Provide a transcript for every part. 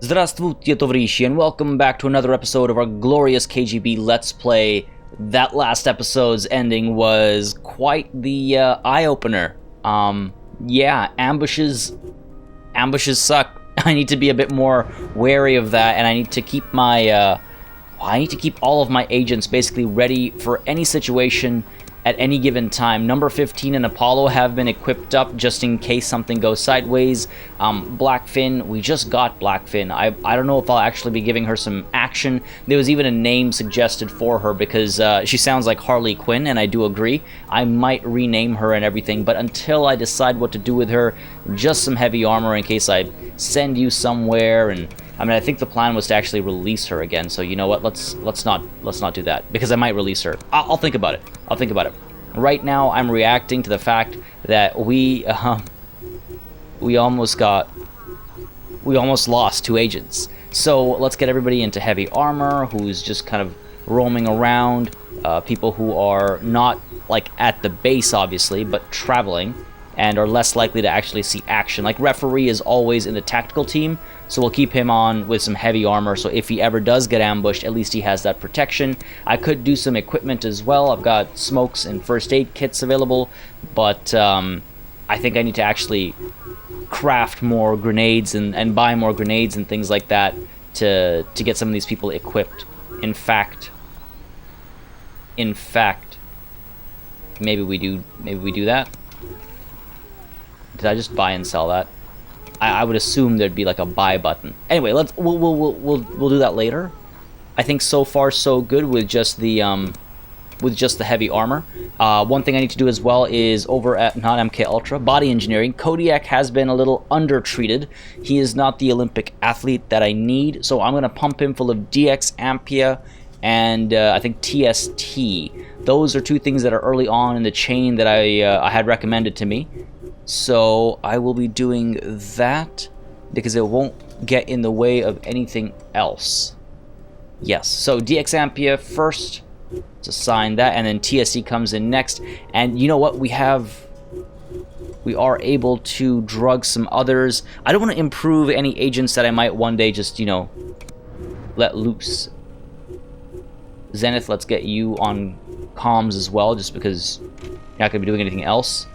Здравствуйте, товарищи, and welcome back to another episode of our glorious KGB Let's Play. That last episode's ending was quite the eye-opener. Yeah, ambushes suck. I need to be a bit more wary of that, and I need to keep my, I need to keep all of my agents basically ready for any situation at any given time. Number 15 and Apollo have been equipped up just in case something goes sideways. Blackfin, we just got Blackfin. I don't know if I'll actually be giving her some action. There was even a name suggested for her because she sounds like Harley Quinn, and I do agree. I might rename her and everything, but until I decide what to do with her, just some heavy armor in case I send you somewhere. And I mean, I think the plan was to actually release her again, so you know what, let's not do that, because I might release her. I'll think about it. I'll think about it. Right now, I'm reacting to the fact that we almost lost 2 agents. So let's get everybody into heavy armor, who's just kind of roaming around, people who are not, like, at the base, obviously, but traveling, and are less likely to actually see action. Like, referee is always in the tactical team, so we'll keep him on with some heavy armor, so if he ever does get ambushed, at least he has that protection. I could do some equipment as well. I've got smokes and first aid kits available, but I think I need to actually craft more grenades and buy more grenades and things like that to get some of these people equipped. In fact, maybe we do that. Did I just buy and sell that? I would assume there'd be like a buy button. Anyway, we'll do that later. I think so far so good with just the heavy armor. One thing I need to do as well is over at not MK Ultra Body Engineering. KODIAK has been a little undertreated. He is not the Olympic athlete that I need, so I'm gonna pump him full of DX Ampia and I think TST. Those are 2 things that are early on in the chain that I had recommended to me. So I will be doing that because it won't get in the way of anything else. Yes, so DX Ampia first, let's assign that, and then TSC comes in next. And you know what, we are able to drug some others. I don't want to improve any agents that I might one day just, you know, let loose. Zenith, let's get you on comms as well, just because you're not going to be doing anything else.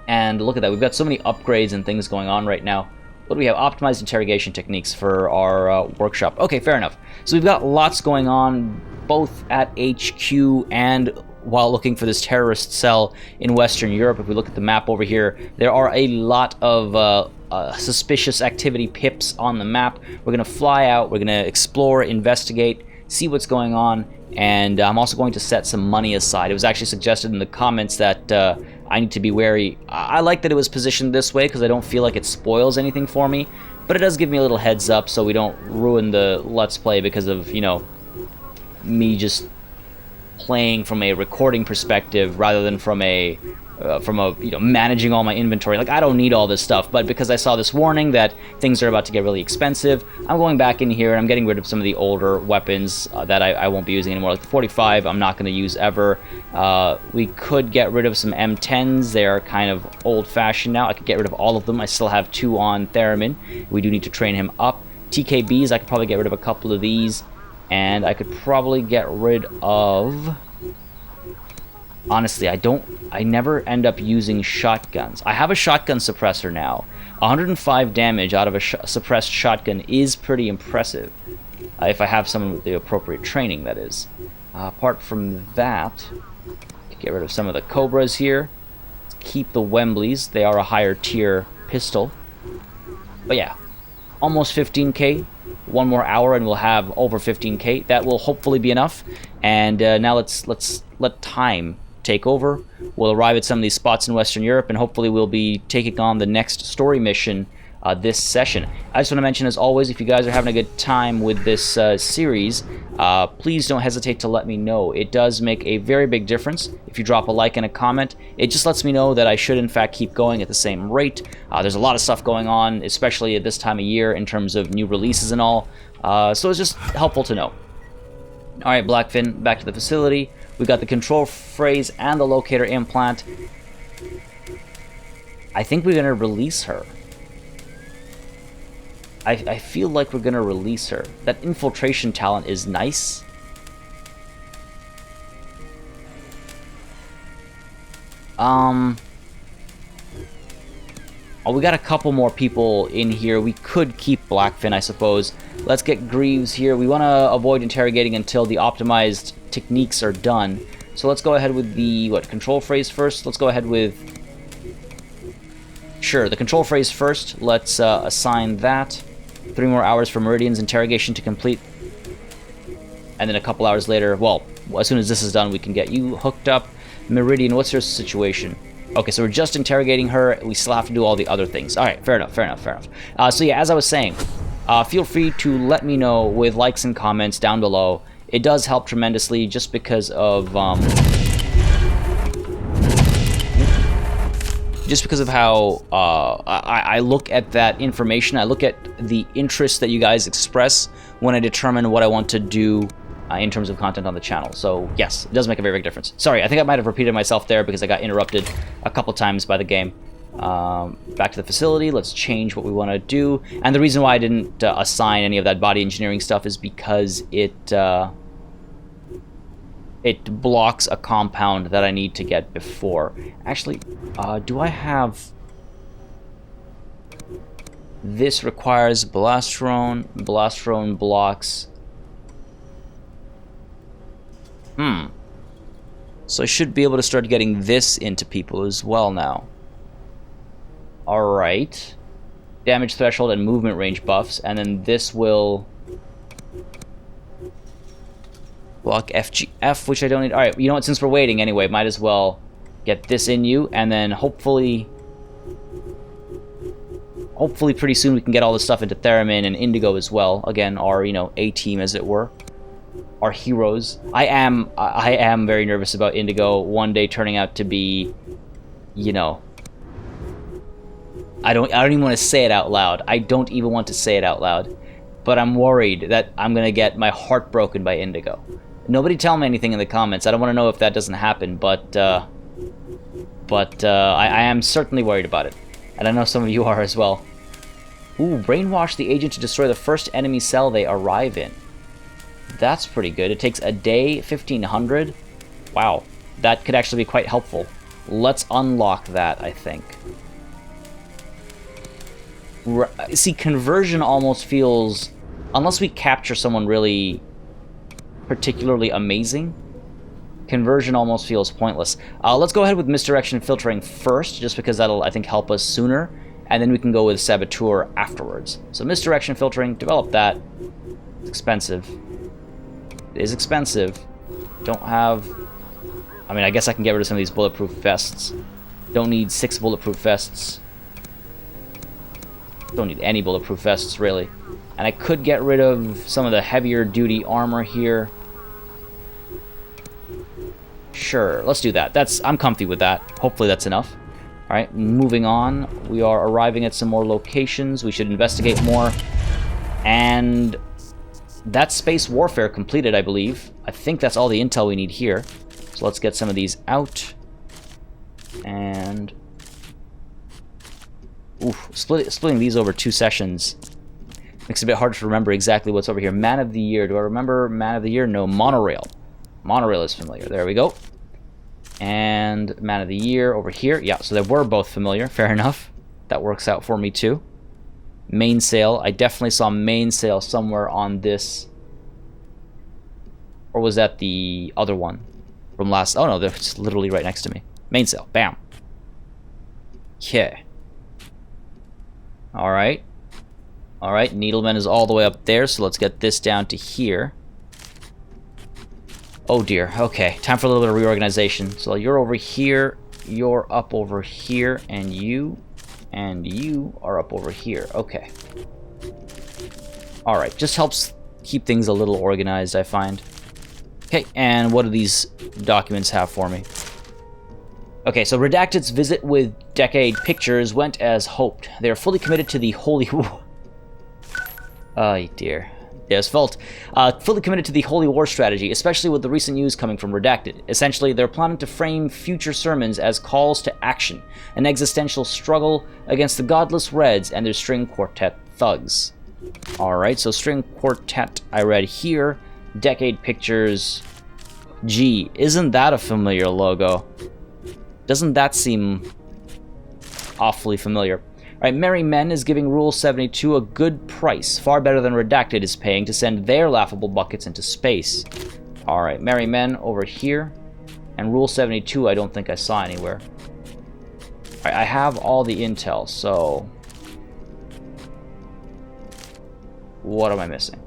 And look at that, we've got so many upgrades and things going on right now. What do we have? Optimized interrogation techniques for our workshop. Okay, fair enough. So we've got lots going on, both at HQ and while looking for this terrorist cell in Western Europe. If we look at the map over here, there are a lot of suspicious activity pips on the map. We're going to fly out, we're going to explore, investigate, see what's going on, and I'm also going to set some money aside. It was actually suggested in the comments that I need to be wary. I like that it was positioned this way because I don't feel like it spoils anything for me, but it does give me a little heads up so we don't ruin the Let's Play because of, you know, me just playing from a recording perspective rather than from a you know, managing all my inventory. Like, I don't need all this stuff, but because I saw this warning that things are about to get really expensive, I'm going back in here and I'm getting rid of some of the older weapons that I won't be using anymore. Like the 45, I'm not going to use ever. We could get rid of some M10s. They are kind of old-fashioned now. I could get rid of all of them. I still have 2 on Theremin. We do need to train him up. TKBs, I could probably get rid of a couple of these, and I could probably get rid of... Honestly, I never end up using shotguns. I have a shotgun suppressor now. 105 damage out of a suppressed shotgun is pretty impressive. If I have someone with the appropriate training, that is. Apart from that, get rid of some of the Cobras here. Let's keep the Wembleys. They are a higher tier pistol. But yeah, almost 15k. 1 more hour and we'll have over 15k. That will hopefully be enough. And now let's let time take over. We'll arrive at some of these spots in Western Europe, and hopefully we'll be taking on the next story mission this session. I just want to mention, as always, if you guys are having a good time with this series, please don't hesitate to let me know. It does make a very big difference if you drop a like and a comment. It just lets me know that I should in fact keep going at the same rate. There's a lot of stuff going on, especially at this time of year in terms of new releases and all, so it's just helpful to know. Alright, Blackfin, back to the facility. We've got the control phrase and the locator implant. I think we're going to release her. I feel like we're gonna release her. That infiltration talent is nice. Oh, we got a couple more people in here. We could keep Blackfin, I suppose. Let's get Greaves here. We want to avoid interrogating until the optimized techniques are done. So let's go ahead with the, control phrase first? Let's go ahead with... Sure, the control phrase first. Let's assign that. 3 more hours for Meridian's interrogation to complete. And then a couple hours later, well, as soon as this is done, we can get you hooked up. Meridian, what's your situation? Okay, so we're just interrogating her. We still have to do all the other things. All right, fair enough, fair enough, fair enough. So yeah, as I was saying, feel free to let me know with likes and comments down below. It does help tremendously just because of how I look at that information. I look at the interest that you guys express when I determine what I want to do in terms of content on the channel. So yes, it does make a very big difference. Sorry, I think I might have repeated myself there because I got interrupted a couple times by the game. Back to the facility, let's change what we want to do. And the reason why I didn't assign any of that body engineering stuff is because it blocks a compound that I need to get before. Actually, do I have... This requires Blastron. Blastron blocks... So I should be able to start getting this into people as well now. Alright. Damage threshold and movement range buffs, and then this will block FGF, which I don't need. Alright, you know what, since we're waiting anyway, might as well get this in you, and then hopefully pretty soon we can get all this stuff into Theremin and Indigo as well. Again, our, A-team as it were. Our heroes. I am very nervous about Indigo one day turning out to be, I don't even want to say it out loud. I don't even want to say it out loud. But I'm worried that I'm going to get my heart broken by Indigo. Nobody tell me anything in the comments. I don't want to know if that doesn't happen, but I am certainly worried about it. And I know some of you are as well. Ooh, brainwash the agent to destroy the first enemy cell they arrive in. That's pretty good. It takes a day, 1500. Wow, that could actually be quite helpful. Let's unlock that, I think. See, conversion almost feels... Unless we capture someone really particularly amazing, conversion almost feels pointless. Let's go ahead with misdirection filtering first, just because that'll, I think, help us sooner. And then we can go with saboteur afterwards. So misdirection filtering, develop that. It's expensive. It is expensive. Don't have... I mean, I guess I can get rid of some of these bulletproof vests. Don't need 6 bulletproof vests. Don't need any bulletproof vests, really. And I could get rid of some of the heavier duty armor here. Sure, let's do that. I'm comfy with that. Hopefully that's enough. Alright, moving on. We are arriving at some more locations. We should investigate more. And... that's space warfare completed, I believe. I think that's all the intel we need here. So let's get some of these out. And... oof, splitting these over 2 sessions makes it a bit hard to remember exactly what's over here. Man of the Year. Do I remember Man of the Year? No, Monorail. Monorail is familiar. There we go. And Man of the Year over here. Yeah, so they were both familiar. Fair enough. That works out for me too. Mainsail. I definitely saw mainsail somewhere on this. Or was that the other one from last? Oh no, they're just literally right next to me. Mainsail. Bam. Okay. Alright. Alright, Needleman is all the way up there, so let's get this down to here. Oh dear, okay. Time for a little bit of reorganization. So you're over here, you're up over here, and you are up over here. Okay. Alright, just helps keep things a little organized, I find. Okay, and what do these documents have for me? Okay, so Redacted's visit with Decade Pictures went as hoped. They are fully committed to the Holy... oh dear. Yes, fault. Fully committed to the Holy War strategy, especially with the recent news coming from Redacted. Essentially, they're planning to frame future sermons as calls to action, an existential struggle against the godless Reds and their string quartet thugs. Alright, so string quartet I read here. Decade Pictures. Gee, isn't that a familiar logo? Doesn't that seem awfully familiar? Alright, Merry Men is giving Rule 72 a good price. Far better than Redacted is paying to send their laughable buckets into space. Alright, Merry Men over here. And Rule 72 I don't think I saw anywhere. Alright, I have all the intel, so... what am I missing?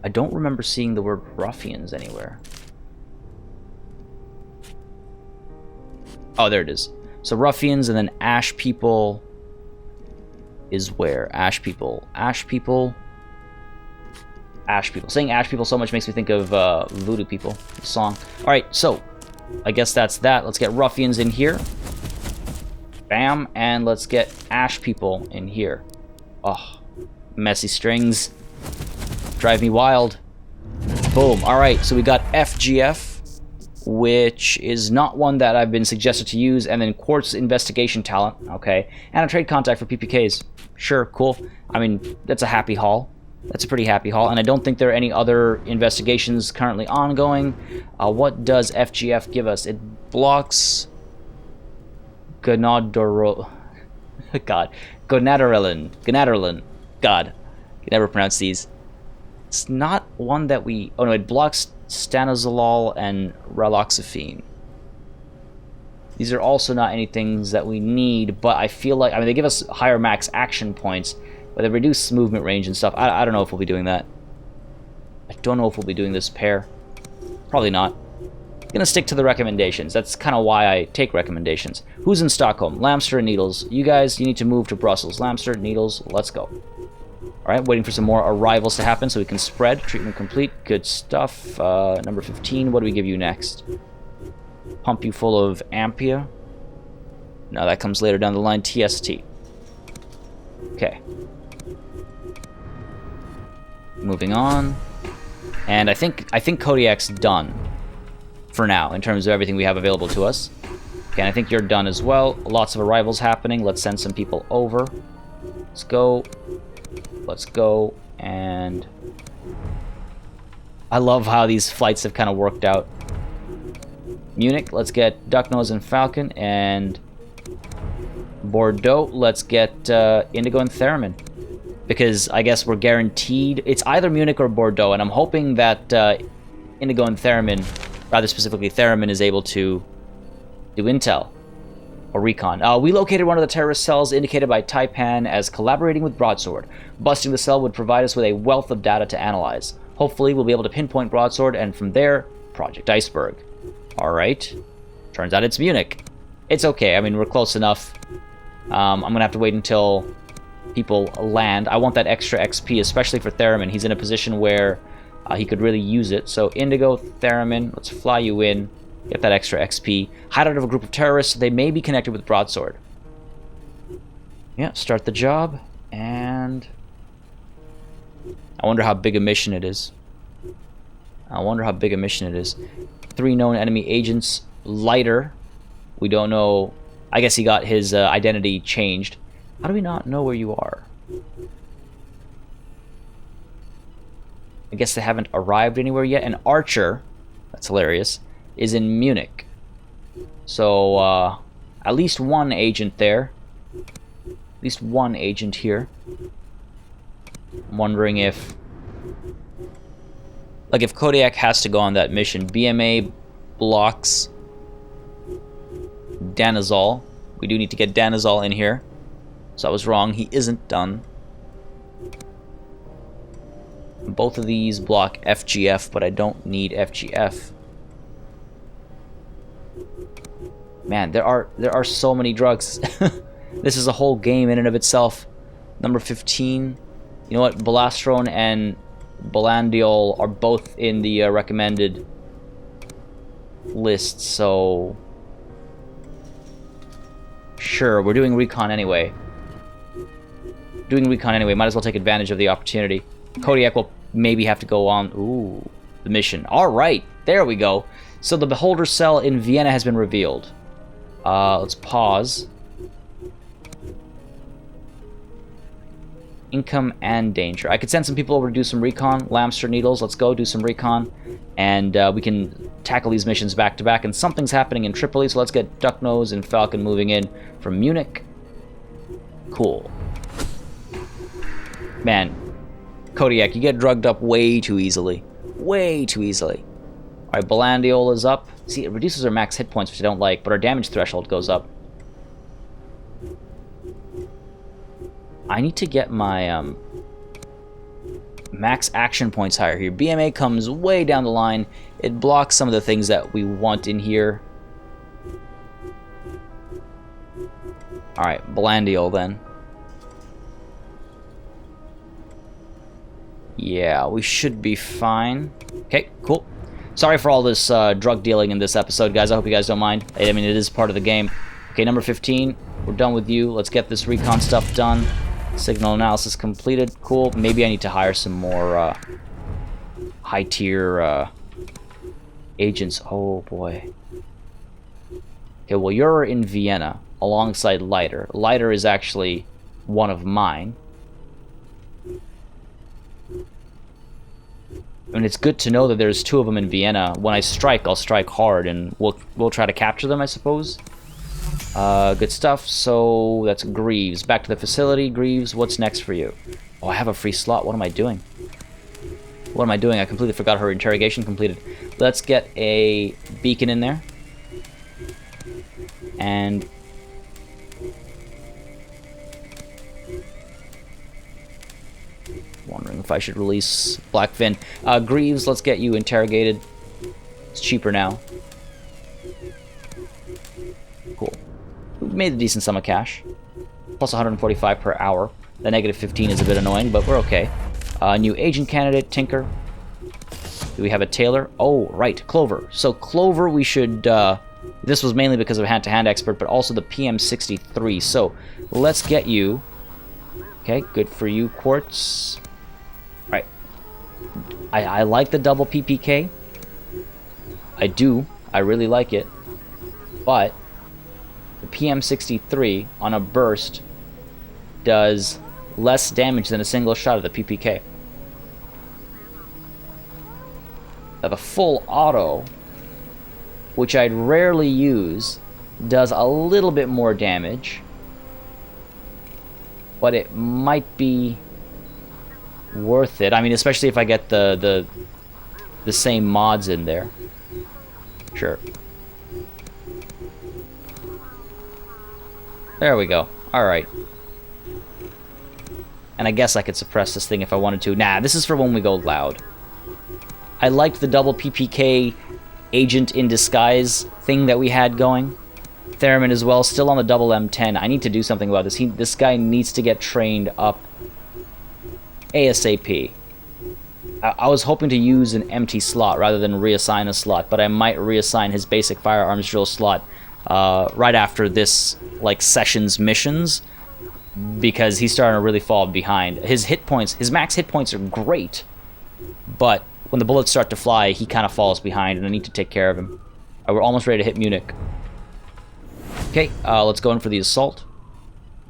I don't remember seeing the word ruffians anywhere. Oh, there it is. So ruffians and then ash people is where? Ash people. Ash people. Ash people. Saying ash people so much makes me think of Voodoo People, the song. Alright, so I guess that's that. Let's get ruffians in here. Bam, and let's get ash people in here. Oh, messy strings. Drive me wild. Boom. Alright, so we got FGF, which is not one that I've been suggested to use, and then Quartz Investigation Talent, okay, and a trade contact for PPKs. Sure, cool. I mean, that's a happy haul. That's a pretty happy haul, and I don't think there are any other investigations currently ongoing. What does FGF give us? It blocks... Gonadorelin. God. Gonadorelin. God. I can never pronounce these. It's not one that we... oh no, it blocks stanozolol and raloxifene. These are also not any things that we need, but I feel like... I mean, they give us higher max action points, but they reduce movement range and stuff. I don't know if we'll be doing that. I don't know if we'll be doing this pair. Probably not. Gonna stick to the recommendations. That's kind of why I take recommendations. Who's in Stockholm? Lamster and Needles. You guys, you need to move to Brussels. Lamster, Needles, let's go. Alright, waiting for some more arrivals to happen so we can spread. Treatment complete. Good stuff. Number 15, what do we give you next? Pump you full of Ampia. No, that comes later down the line. TST. Okay. Moving on. And I think Kodiak's done. For now, in terms of everything we have available to us. Okay, and I think you're done as well. Lots of arrivals happening. Let's send some people over. Let's go. Let's go. And I love how these flights have kind of worked out. Munich, let's get Ducknose and Falcon. And Bordeaux, let's get Indigo and Theremin. Because I guess we're guaranteed... it's either Munich or Bordeaux, and I'm hoping that Indigo and Theremin... rather specifically, Theremin is able to do intel or recon. We located one of the terrorist cells indicated by Taipan as collaborating with Broadsword. Busting the cell would provide us with a wealth of data to analyze. Hopefully, we'll be able to pinpoint Broadsword, and from there, Project Iceberg. Alright. Turns out it's Munich. It's okay. I mean, we're close enough. I'm going to have to wait until people land. I want that extra XP, especially for Theremin. He's in a position where... he could really use it. So Indigo, Theremin, let's fly you in. Get that extra XP. Hideout of a group of terrorists. They may be connected with Broadsword. Yeah, start the job. And... I wonder how big a mission it is. I wonder how big a mission it is. 3 known enemy agents. Lighter. We don't know... I guess he got his identity changed. How do we not know where you are? I guess they haven't arrived anywhere yet. And Archer, that's hilarious, is in Munich. So, at least one agent there. At least one agent here. I'm wondering if... like, if Kodiak has to go on that mission, BMA blocks Danazol. We do need to get Danazol in here. So I was wrong. He isn't done. Both of these block FGF, but I don't need FGF. Man, there are so many drugs. This is a whole game in and of itself. Number 15. You know what? Balastrone and Balandiol are both in the recommended list, so... sure, we're doing recon anyway. Might as well take advantage of the opportunity. Kodiak will maybe have to go on... ooh, the mission. Alright, there we go. So the Beholder cell in Vienna has been revealed. Let's pause. Income and danger. I could send some people over to do some recon. Lamster needles, let's go do some recon. And we can tackle these missions back to back. And something's happening in Tripoli, so let's get Ducknose and Falcon moving in from Munich. Cool. Man, Kodiak, you get drugged up way too easily. Way too easily. Alright, Belandiola's up. See, it reduces our max hit points, which I don't like, but our damage threshold goes up. I need to get my max action points higher here. BMA comes way down the line. It blocks some of the things that we want in here. Alright, Belandiol then. Yeah, we should be fine. Okay, cool. Sorry for all this drug dealing in this episode, guys. I hope you guys don't mind. I mean, it is part of the game. Okay, number 15. We're done with you. Let's get this recon stuff done. Signal analysis completed. Cool. Maybe I need to hire some more high-tier agents. Oh, boy. Okay, well, you're in Vienna alongside Leiter. Leiter is actually one of mine. And it's good to know that there's two of them in Vienna. When I strike, I'll strike hard, and we'll try to capture them, I suppose. Good stuff. So that's Greaves. Back to the facility. Greaves, what's next for you? Oh, I have a free slot. What am I doing? What am I doing? I completely forgot her interrogation completed. Let's get a beacon in there. And wondering if I should release Blackfin. Greaves, let's get you interrogated. It's cheaper now. Cool. We've made a decent sum of cash. Plus 145 per hour. The negative 15 is a bit annoying, but we're okay. New agent candidate, Tinker. Do we have a tailor? Oh, right, Clover. So Clover, we should... this was mainly because of hand-to-hand expert, but also the PM63. So let's get you... Okay, good for you, Quartz. Right. I like the double PPK. I do. I really like it. But the PM63 on a burst does less damage than a single shot of the PPK. Now the full auto, which I'd rarely use, does a little bit more damage. But it might be worth it. I mean, especially if I get the same mods in there. Sure. There we go. Alright. And I guess I could suppress this thing if I wanted to. Nah, this is for when we go loud. I liked the double PPK agent in disguise thing that we had going. Theremin as well, still on the double M10. I need to do something about this. This guy needs to get trained up ASAP. I was hoping to use an empty slot rather than reassign a slot, but I might reassign his basic firearms drill slot right after this, like, session's missions, because he's starting to really fall behind. His hit points, his max hit points are great, but when the bullets start to fly, he kind of falls behind, and I need to take care of him. We're almost ready to hit Munich. Okay, let's go in for the assault.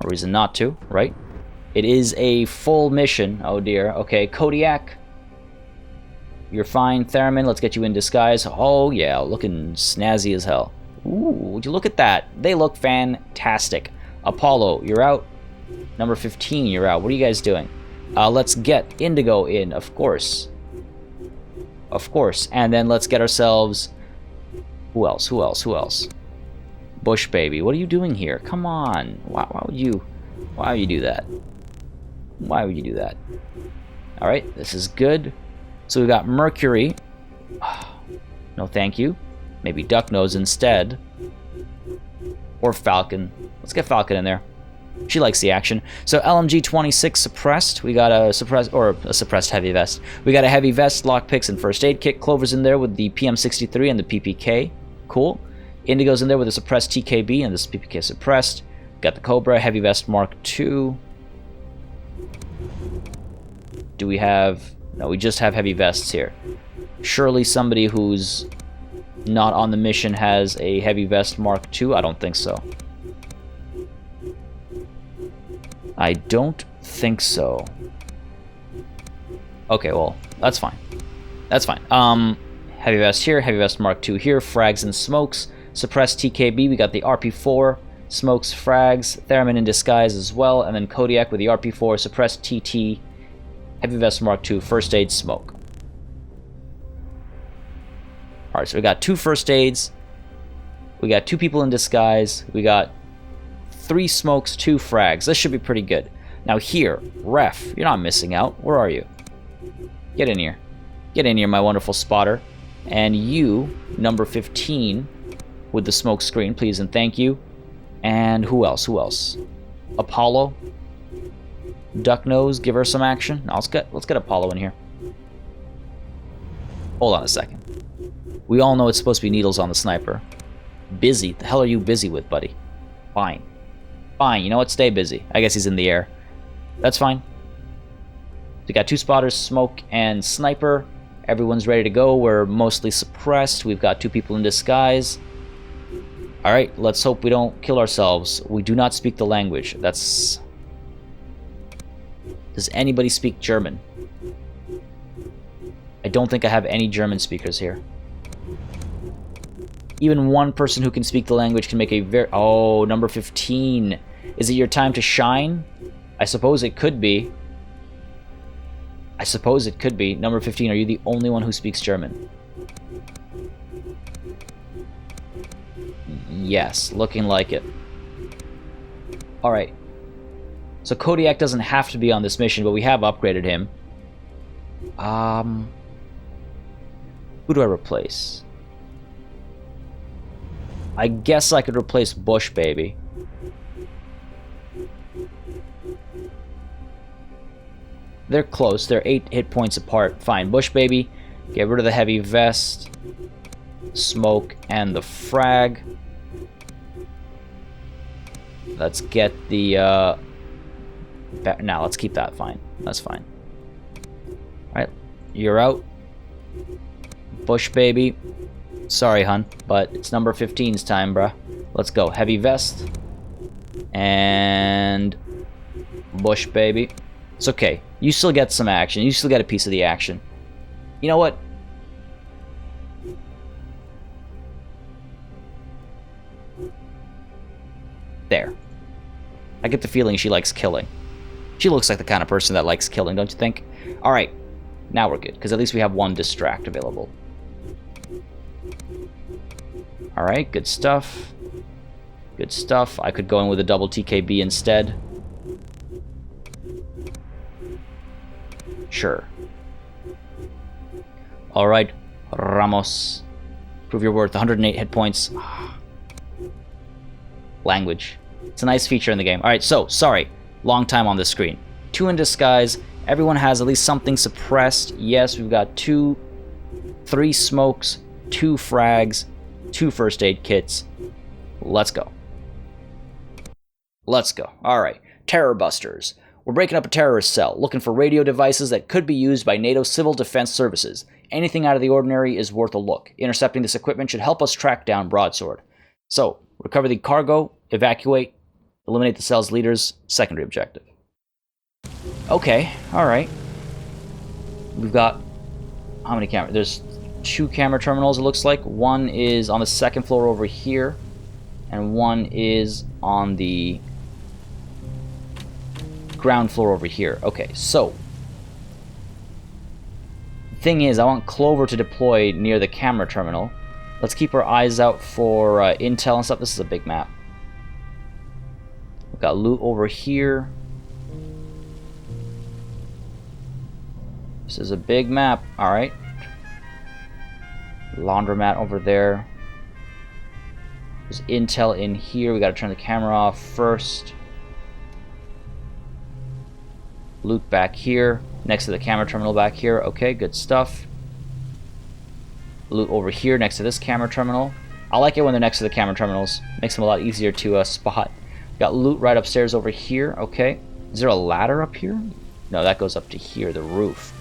No reason not to, right? It is a full mission. Oh dear. Okay, Kodiak. You're fine. Theremin, let's get you in disguise. Oh yeah, looking snazzy as hell. Ooh, would you look at that? They look fantastic. Apollo, you're out. Number 15, you're out. What are you guys doing? Let's get Indigo in, of course. Of course. And then let's get ourselves... Who else? Who else? Who else? Bush baby, what are you doing here? Come on. Why would you do that? Why would you do that? Alright, this is good. So we got Mercury. No thank you. Maybe Ducknose instead. Or Falcon. Let's get Falcon in there. She likes the action. So LMG-26 suppressed. We got a suppressed heavy vest. We got a heavy vest, lockpicks, and first aid kit. Clover's in there with the PM63 and the PPK. Cool. Indigo's in there with a suppressed TKB, and this PPK suppressed. Got the Cobra, heavy vest Mark II. Do we have... No, we just have heavy vests here. Surely somebody who's not on the mission has a heavy vest Mark II? I don't think so. I don't think so. Okay, well, that's fine. That's fine. Heavy vest here, heavy vest Mark II here, frags and smokes. Suppressed TKB, we got the RP4, smokes, frags, Theremin in disguise as well, and then Kodiak with the RP4, suppressed TT, heavy vest Mark II, first aid, smoke. Alright, so we got 2 first aids, we got 2 people in disguise, we got 3 smokes, 2 frags. This should be pretty good. Now here, ref, you're not missing out. Where are you? Get in here. Get in here, my wonderful spotter. And you, number 15, with the smoke screen, please and thank you. And who else? Who else? Apollo. Duck Nose, give her some action. No, let's get Apollo in here. Hold on a second. We all know it's supposed to be needles on the sniper. Busy. The hell are you busy with, buddy? Fine. Fine, you know what? Stay busy. I guess he's in the air. That's fine. We got 2 spotters, smoke and sniper. Everyone's ready to go. We're mostly suppressed. We've got 2 people in disguise. Alright, let's hope we don't kill ourselves. We do not speak the language. That's... Does anybody speak German? I don't think I have any German speakers here. Even one person who can speak the language can make a very... Oh, number 15. Is it your time to shine? I suppose it could be. I suppose it could be. Number 15, are you the only one who speaks German? Yes, looking like it. Alright. So Kodiak doesn't have to be on this mission, but we have upgraded him. Who do I replace? I guess I could replace Bush Baby. They're close. They're 8 hit points apart. Fine. Bush Baby. Get rid of the heavy vest. Smoke and the frag. Let's get the... Now, let's keep that fine. That's fine. Alright. You're out. Bush Baby. Sorry, hun, but it's number 15's time, bruh. Let's go. Heavy vest. And... Bush Baby. It's okay. You still get some action. You still get a piece of the action. You know what? There. I get the feeling she likes killing. She looks like the kind of person that likes killing, don't you think? Alright. Now we're good, because at least we have 1 distract available. Alright, good stuff. Good stuff. I could go in with a double TKB instead. Sure. Alright, Ramos. Prove your worth. 108 hit points. Language. It's a nice feature in the game. Alright, so, sorry. Long time on this screen. 2 in disguise. Everyone has at least something suppressed. Yes, we've got 3 smokes, 2 frags, 2 first aid kits. Let's go. Let's go. Alright. Terror Busters. We're breaking up a terrorist cell, looking for radio devices that could be used by NATO civil defense services. Anything out of the ordinary is worth a look. Intercepting this equipment should help us track down Broadsword. So, recover the cargo, evacuate, eliminate the cell's leaders, secondary objective. Okay, alright. We've got... How many cameras? There's 2 camera terminals, it looks like. One is on the 2nd floor over here, and one is on the ground floor over here. Okay, so... Thing is, I want Clover to deploy near the camera terminal. Let's keep our eyes out for intel and stuff. This is a big map. We've got loot over here. This is a big map. Alright. Laundromat over there. There's intel in here. We gotta turn the camera off first. Loot back here. Next to the camera terminal back here. Okay, good stuff. Loot over here next to this camera terminal. I like it when they're next to the camera terminals. Makes them a lot easier to spot. Got loot right upstairs over here. Okay. Is there a ladder up here? No, that goes up to here, the roof.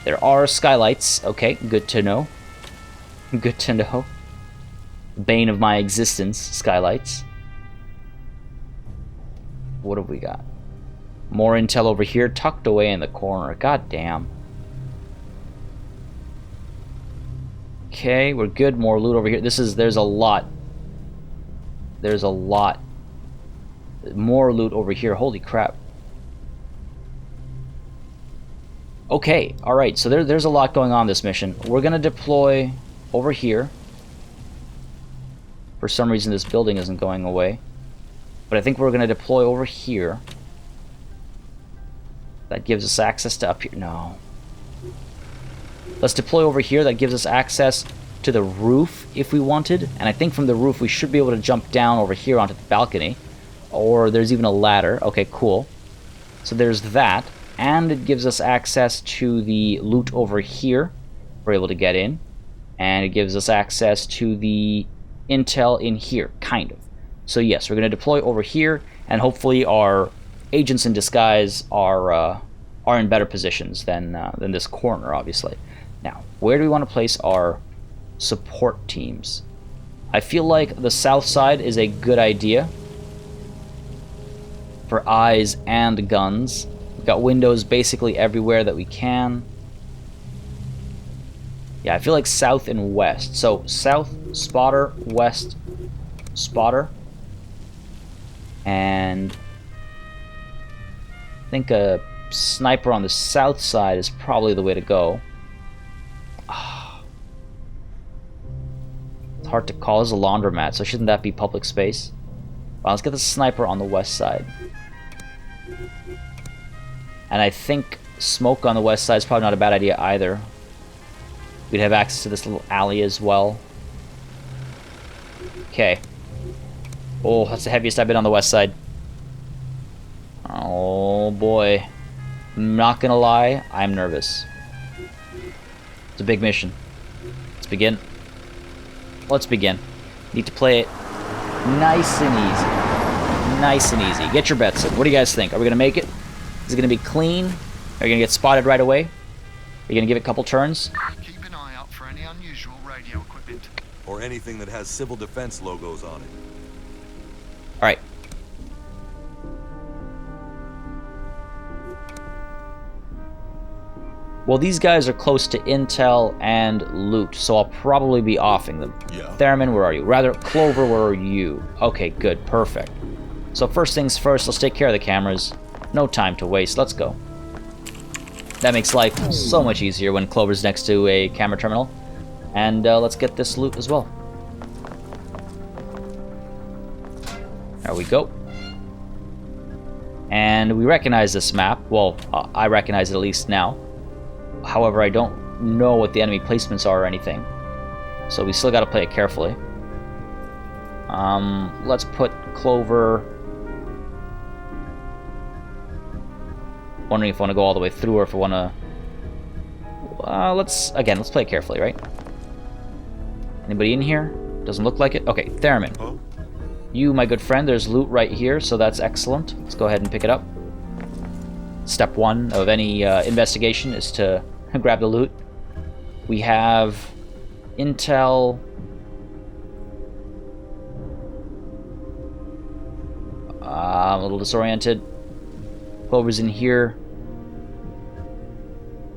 There are skylights. Okay, good to know. Good to know. Bane of my existence, skylights. What have we got? More intel over here, tucked away in the corner. God damn. Okay, we're good. More loot over here. There's a lot. There's a lot. More loot over here. Holy crap. Okay, alright, so there's a lot going on this mission. We're gonna deploy over here. For some reason this building isn't going away. But I think we're gonna deploy over here. That gives us access to up here. No. Let's deploy over here. That gives us access to the roof if we wanted. And I think from the roof we should be able to jump down over here onto the balcony. Or there's even a ladder. Okay, cool. So there's that. And it gives us access to the loot over here. We're able to get in. And it gives us access to the intel in here, kind of. So yes, we're going to deploy over here. And hopefully our agents in disguise are in better positions than this corner, obviously. Now, where do we want to place our support teams? I feel like the south side is a good idea for eyes and guns. We've got windows basically everywhere that we can. Yeah, I feel like south and west. So south, spotter, west, spotter. And I think a sniper on the south side is probably the way to go. It's hard to call. This is a laundromat, so shouldn't that be public space? Well, let's get the sniper on the west side. And I think smoke on the west side is probably not a bad idea either. We'd have access to this little alley as well. Okay. Oh, that's the heaviest I've been on the west side. Oh boy. I'm not gonna lie, I'm nervous. It's a big mission. Let's begin. Let's begin. Need to play it nice and easy. Nice and easy. Get your bets in. What do you guys think? Are we gonna make it? Is it gonna be clean? Are you gonna get spotted right away? Are you gonna give it a couple turns? Keep an eye out for any unusual radio equipment. Or anything that has civil defense logos on it. Alright. Well, these guys are close to intel and loot, so I'll probably be offing them. Yeah. Theremin, where are you? Rather, Clover, where are you? Okay, good, perfect. So first things first, let's take care of the cameras. No time to waste, let's go. That makes life so much easier when Clover's next to a camera terminal. And let's get this loot as well. There we go. And we recognize this map. Well, I recognize it at least now. However, I don't know what the enemy placements are or anything. So we still got to play it carefully. Let's put Clover... Wondering if I want to go all the way through or if I want to... let's play it carefully, right? Anybody in here? Doesn't look like it. Okay, Theremin. Huh? You, my good friend, there's loot right here, so that's excellent. Let's go ahead and pick it up. Step one of any investigation is to grab the loot. We have intel. I'm a little disoriented. Clover's in here.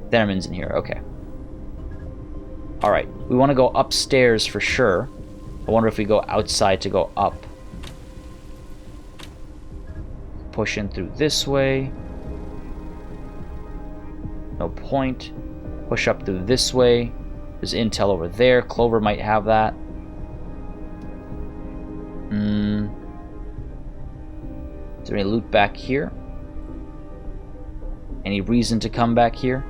Theremin's in here, okay. Alright, we want to go upstairs for sure. I wonder if we go outside to go up. Push in through this way. No point. Push up through this way. There's intel over there. Clover might have that. Is there any loot back here? Any reason to come back here?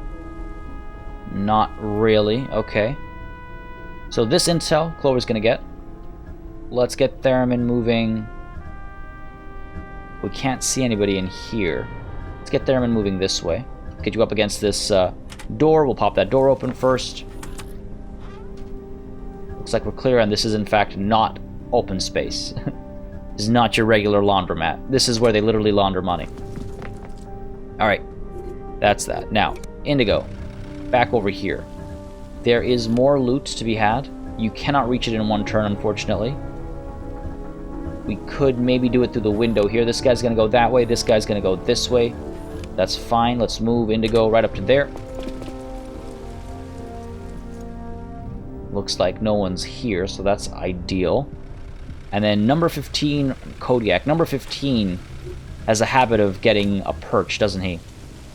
Not really. Okay. So this intel Clover's gonna get. Let's get Theremin moving. We can't see anybody in here. Let's get Theremin moving this way. Get you up against this door. We'll pop that door open first. Looks like we're clear, and this is in fact not open space. This is not your regular laundromat. This is where they literally launder money. Alright. That's that. Now, Indigo. Back over here. There is more loot to be had. You cannot reach it in one turn, unfortunately. We could maybe do it through the window here. This guy's going to go that way. This guy's going to go this way. That's fine. Let's move Indigo right up to there. Looks like no one's here, so that's ideal. And then number 15, KODIAK. Number 15 has a habit of getting a perch, doesn't he?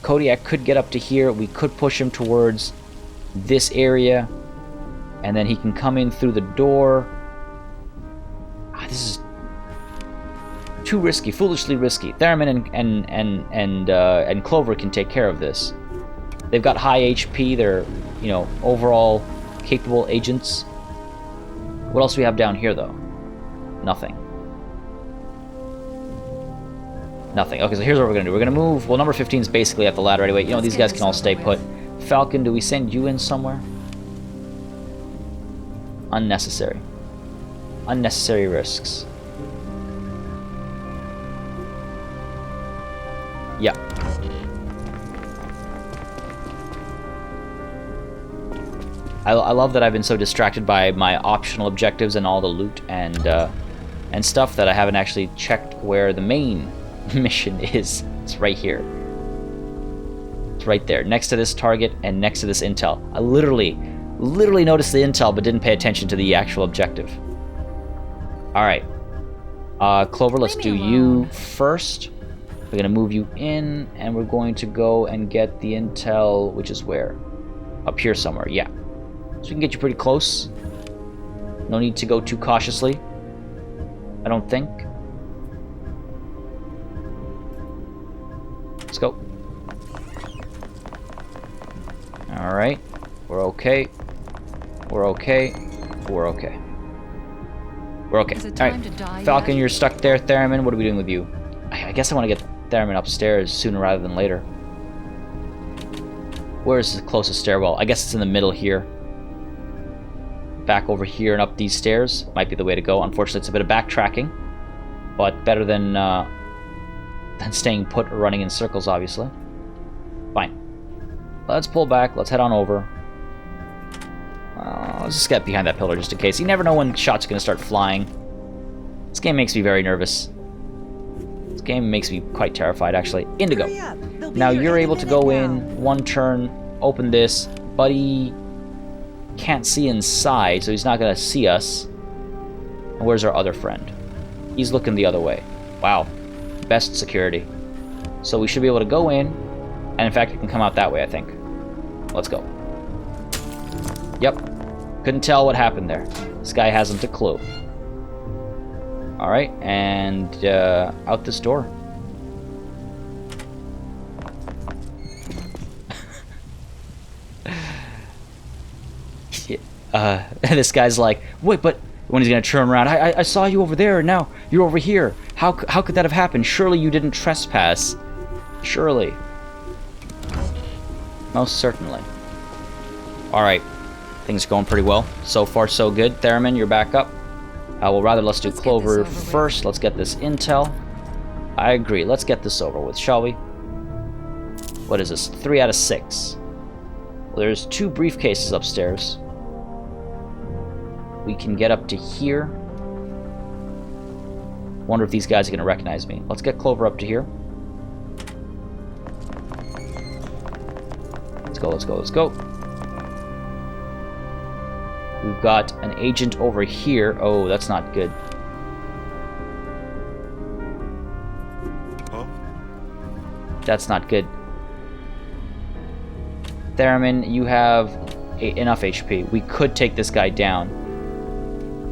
KODIAK could get up to here. We could push him towards this area. And then he can come in through the door. This is too risky, foolishly risky. Theremin and Clover can take care of this. They've got high HP. They're, you know, overall capable agents. What else do we have down here, though? Nothing. Nothing. Okay, so here's what we're gonna do. We're gonna move. Well, number 15 is basically at the ladder anyway. You know, these guys can all stay put. Falcon, do we send you in somewhere? Unnecessary. Unnecessary risks. Yeah. I love that I've been so distracted by my optional objectives and all the loot and stuff that I haven't actually checked where the main mission is. It's right here. It's right there, next to this target and next to this intel. I literally noticed the intel but didn't pay attention to the actual objective. Alright. Clover, let's do you first. We're gonna move you in and we're going to go and get the intel, which is where? Up here somewhere, yeah. So we can get you pretty close. No need to go too cautiously, I don't think. Let's go. Alright. We're okay. We're okay. We're okay. We're okay. Alright. Falcon, you're stuck there. Theremin, what are we doing with you? I guess I want to get Theremin upstairs sooner rather than later. Where is the closest stairwell? I guess it's in the middle here. Back over here and up these stairs might be the way to go. Unfortunately, it's a bit of backtracking, but better than staying put or running in circles, obviously. Fine. Let's pull back. Let's head on over. Let's just get behind that pillar just in case. You never know when shots are going to start flying. This game makes me very nervous. This game makes me quite terrified, actually. Indigo. Now you're able to go in one turn, open this. Buddy can't see inside, so he's not going to see us. And where's our other friend? He's looking the other way. Wow. Best security. So we should be able to go in, and in fact, it can come out that way, I think. Let's go. Yep. Couldn't tell what happened there. This guy hasn't a clue. Alright, and out this door. This guy's like, wait, but when he's gonna turn around, I saw you over there, and now you're over here. How could that have happened? Surely you didn't trespass. Surely. Most certainly. Alright. Things are going pretty well. So far, so good. Theremin, you're back up. Well, rather, let's do Clover first. Let's get this intel. I agree. Let's get this over with, shall we? What is this? 3 out of 6. Well, there's 2 briefcases upstairs. We can get up to here. Wonder if these guys are going to recognize me. Let's get Clover up to here. Let's go, let's go, let's go. We've got an agent over here. Oh, that's not good. Huh? That's not good. Theremin, you have enough HP. We could take this guy down.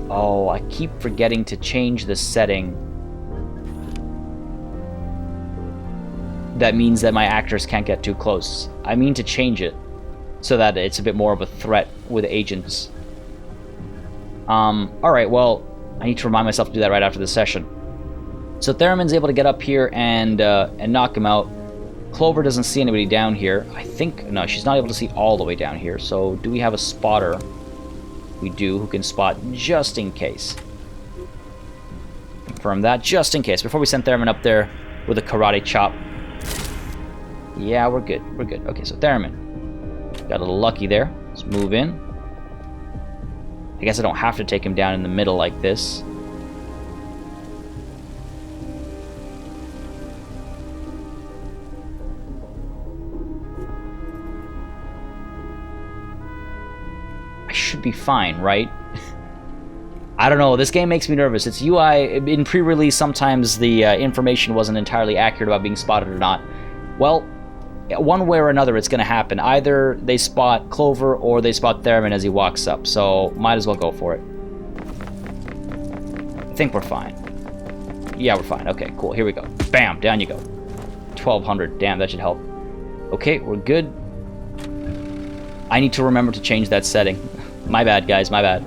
Oh, I keep forgetting to change the setting. That means that my actors can't get too close. I mean to change it so that it's a bit more of a threat with agents. Alright, well, I need to remind myself to do that right after the session. So Theremin's able to get up here and knock him out. Clover doesn't see anybody down here. I think, no, she's not able to see all the way down here. So do we have a spotter? We do, who can spot just in case. Confirm that, just in case. Before we send Theremin up there with a karate chop. Yeah, we're good, we're good. Okay, so Theremin. Got a little lucky there. Let's move in. I guess I don't have to take him down in the middle like this. be fine, right? I don't know, this game makes me nervous. It's UI, in pre-release sometimes the information wasn't entirely accurate about being spotted or not. Well, one way or another it's going to happen. Either they spot Clover or they spot Theremin as he walks up, so might as well go for it. I think we're fine. Yeah, we're fine. Okay, cool, here we go. Bam, down you go. 1200, damn, that should help. Okay, we're good. I need to remember to change that setting. My bad, guys, my bad.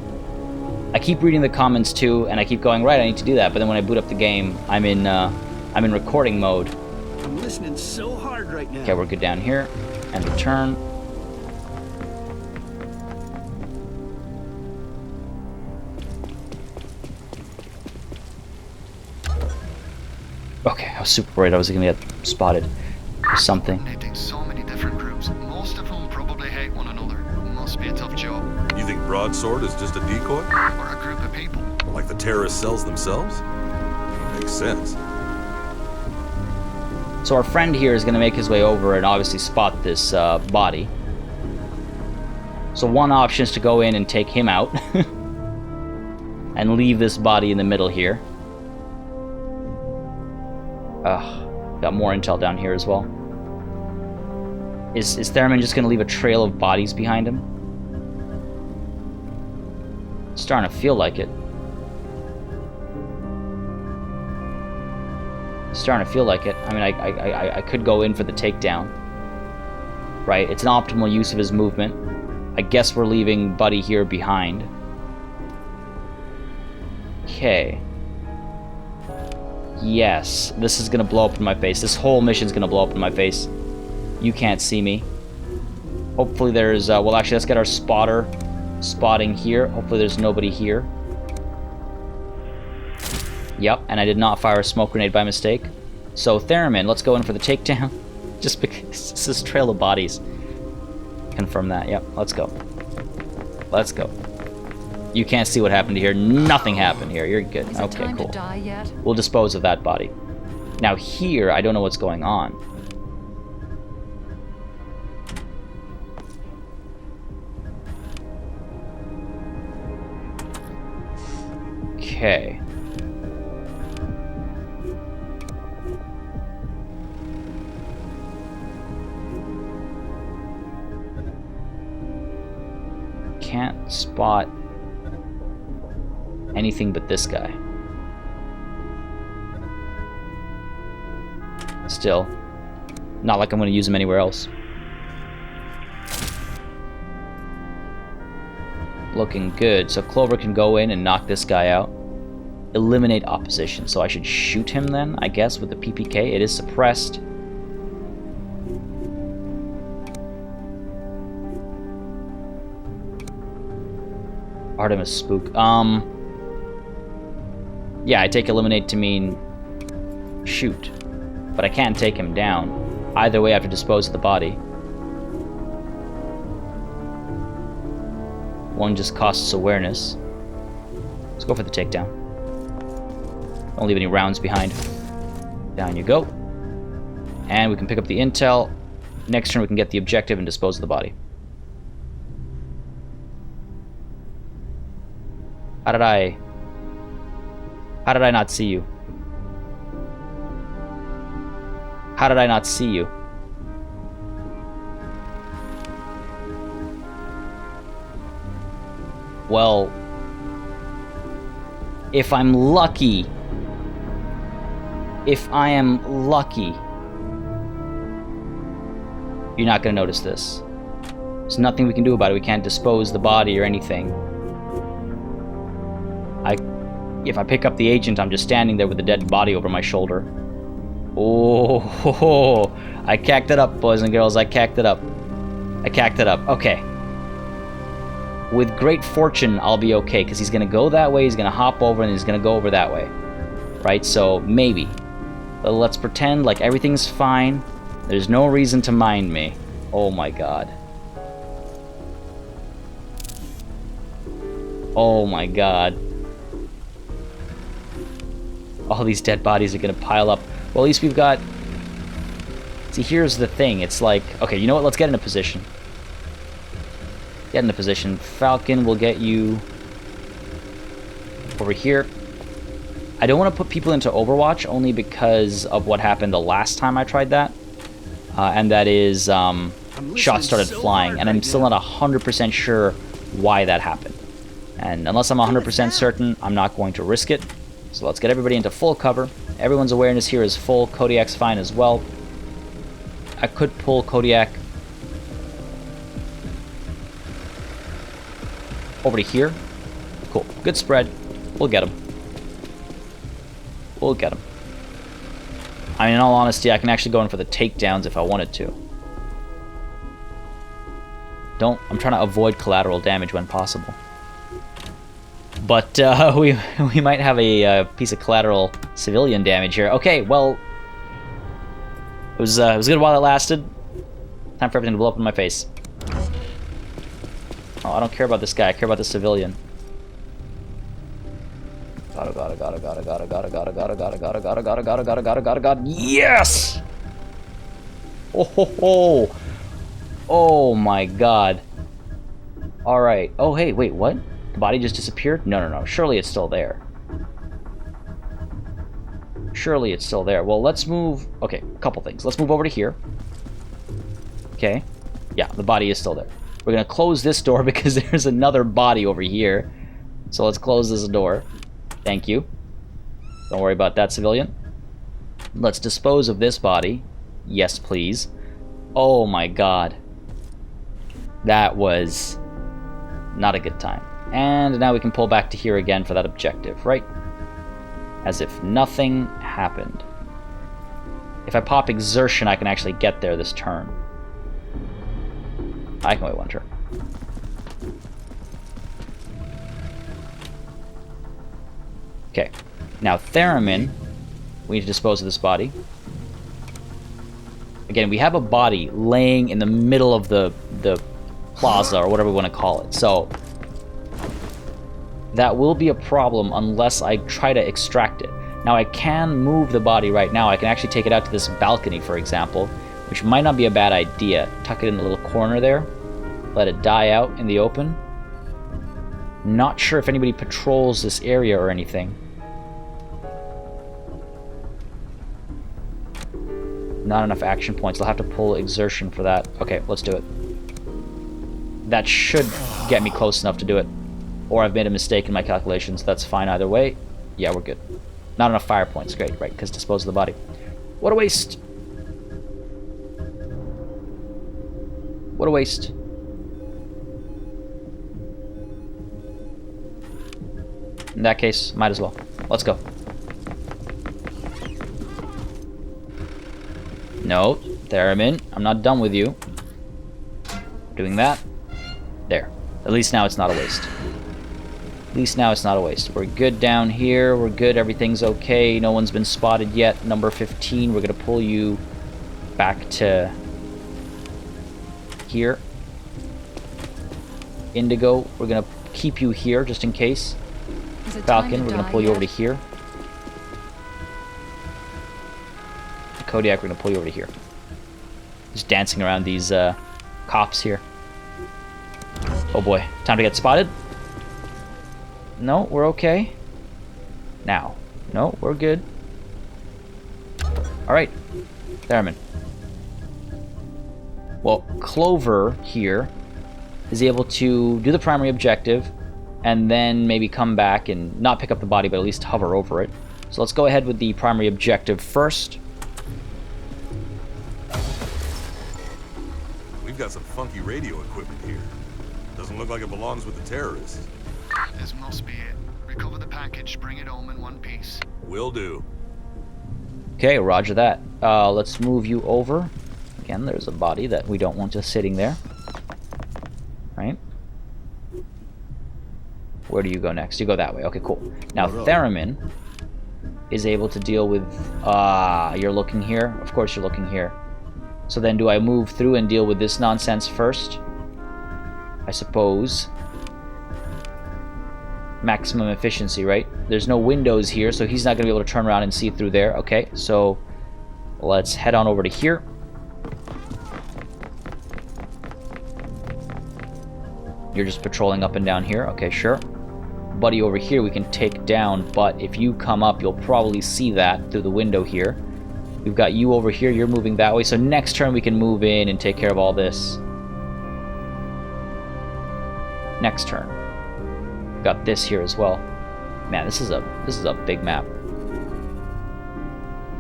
I keep reading the comments too, and I keep going, right, I need to do that, but then when I boot up the game, I'm in recording mode. I'm listening so hard right now. Okay, we're good down here. And return. Okay, I was super worried I was gonna get spotted or something. Coordinating so many different groups. Most of them probably hate one another. Must be a tough job. You think Broadsword is just a decoy? Or a group of people. Like the terrorist cells themselves? Makes sense. So our friend here is going to make his way over and obviously spot this body. So one option is to go in and take him out. And leave this body in the middle here. Got more intel down here as well. Is Theremin just going to leave a trail of bodies behind him? Starting to feel like it. Starting to feel like it. I mean, I could go in for the takedown. Right? It's an optimal use of his movement. I guess we're leaving Buddy here behind. Okay. Yes. This is going to blow up in my face. This whole mission's going to blow up in my face. You can't see me. Hopefully there's... well, actually, let's get our spotter spotting here. Hopefully there's nobody here. Yep, and I did not fire a smoke grenade by mistake. So, Theremin, let's go in for the takedown. Just because it's this trail of bodies. Confirm that. Yep, let's go. Let's go. You can't see what happened here. Nothing happened here. You're good. Is it Okay, time cool. to die yet? We'll dispose of that body. Now here, I don't know what's going on. Okay. Can't spot anything but this guy. Still, not like I'm going to use him anywhere else. Looking good. So Clover can go in and knock this guy out. Eliminate opposition. So I should shoot him then, I guess, with the PPK. It is suppressed. Artemis Spook. Yeah, I take eliminate to mean shoot. But I can't take him down. Either way, I have to dispose of the body. One just costs awareness. Let's go for the takedown. Don't leave any rounds behind. Down you go. And we can pick up the intel. Next turn we can get the objective and dispose of the body. How did I not see you? How did I not see you? Well, if I'm lucky, if I am lucky, you're not going to notice this. There's nothing we can do about it. We can't dispose the body or anything. If I pick up the agent, I'm just standing there with the dead body over my shoulder. Oh, I cacked it up, boys and girls. I cacked it up. I cacked it up. Okay. With great fortune, I'll be okay, because he's going to go that way, he's going to hop over, and he's going to go over that way. Right? So, maybe. But let's pretend like everything's fine. There's no reason to mind me. Oh my god. Oh my god. All these dead bodies are going to pile up. Well, at least we've got... See, here's the thing. It's like... Okay, you know what? Let's get in a position. Get into position. Falcon will get you over here. I don't want to put people into Overwatch only because of what happened the last time I tried that. And that is shots started flying. And I'm still not 100% sure why that happened. And unless I'm 100% certain, I'm not going to risk it. So let's get everybody into full cover. Everyone's awareness here is full. KODIAK's fine as well. I could pull KODIAK over to here. Cool. Good spread. We'll get him. We'll get him. I mean, in all honesty, I can actually go in for the takedowns if I wanted to. I'm trying to avoid collateral damage when possible. But we might have a piece of collateral civilian damage here. Okay, well, it was good while it lasted. Time for everything to blow up in my face. Oh, I don't care about this guy. I care about the civilian. God. Yes! Oh ho ho! Oh my god. Alright. Oh hey, wait, what? The body just disappeared? No. Surely it's still there. Surely it's still there. Well, let's move... Okay, a couple things. Let's move over to here. Okay. Yeah, the body is still there. We're gonna close this door because there's another body over here. So let's close this door. Thank you. Don't worry about that, civilian. Let's dispose of this body. Yes, please. Oh my god. That was not a good time. And now we can pull back to here again for that objective, right? As if nothing happened. If I pop exertion, I can actually get there this turn. I can wait one turn. Okay. Now, Theremin, we need to dispose of this body. Again, we have a body laying in the middle of the plaza, or whatever we want to call it. So, that will be a problem unless I try to extract it. Now, I can move the body right now. I can actually take it out to this balcony, for example, which might not be a bad idea. Tuck it in a little corner there. Let it die out in the open. Not sure if anybody patrols this area or anything. Not enough action points. I'll have to pull exertion for that. Okay, let's do it. That should get me close enough to do it. Or I've made a mistake in my calculations. That's fine either way. Yeah, we're good. Not enough fire points. Great, right, because dispose of the body. What a waste. What a waste. In that case, might as well. Let's go. No, Theremin, I'm not done with you. Doing that. There. At least now it's not a waste. At least now it's not a waste. We're good down here. We're good. Everything's okay. No one's been spotted yet. Number 15, we're going to pull you back to here. Indigo, we're going to keep you here just in case. Falcon, we're going to pull you over to here. KODIAK, we're going to pull you over to here. Just dancing around these cops here. Oh boy, time to get spotted. No, we're okay. Now. No, we're good. Alright. Theremin. Well, Clover here is able to do the primary objective and then maybe come back and not pick up the body, but at least hover over it. So let's go ahead with the primary objective first. We've got some funky radio equipment here. Doesn't look like it belongs with the terrorists. This must be it. Recover the package, bring it home in one piece. Will do. Okay, roger that. Let's move you over. Again, there's a body that we don't want just sitting there. Right? Where do you go next? You go that way. Okay, cool. Now, Theremin is able to deal with... you're looking here? Of course you're looking here. So then do I move through and deal with this nonsense first? I suppose. Maximum efficiency, right? There's no windows here, so he's not going to be able to turn around and see through there. Okay, so let's head on over to here. You're just patrolling up and down here. Okay, sure. Buddy over here we can take down, but if you come up, you'll probably see that through the window here. We've got you over here. You're moving that way. So next turn we can move in and take care of all this. Next turn. We've got this here as well. Man, this is a big map.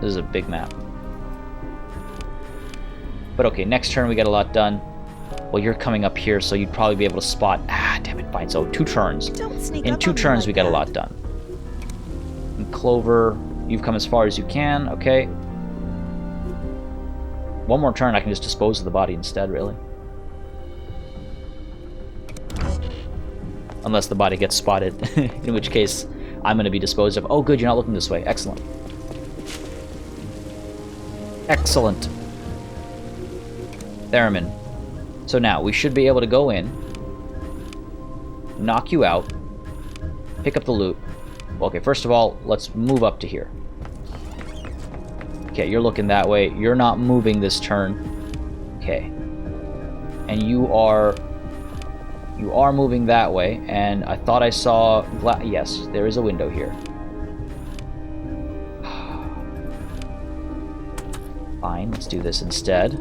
This is a big map. But okay, next turn we got a lot done. Well, you're coming up here, so you'd probably be able to spot... Ah, damn it, fine. So 2 turns. In 2 turns, we got a lot done. And Clover, you've come as far as you can. Okay. 1 more turn, I can just dispose of the body instead, really. Unless the body gets spotted, in which case I'm going to be disposed of. Oh, good, you're not looking this way. Excellent. Excellent. Theremin. So now, we should be able to go in, knock you out, pick up the loot. Well, okay, first of all, let's move up to here. Okay, you're looking that way. You're not moving this turn. Okay. And you are moving that way, and I thought I saw... Yes, there is a window here. Fine, let's do this instead.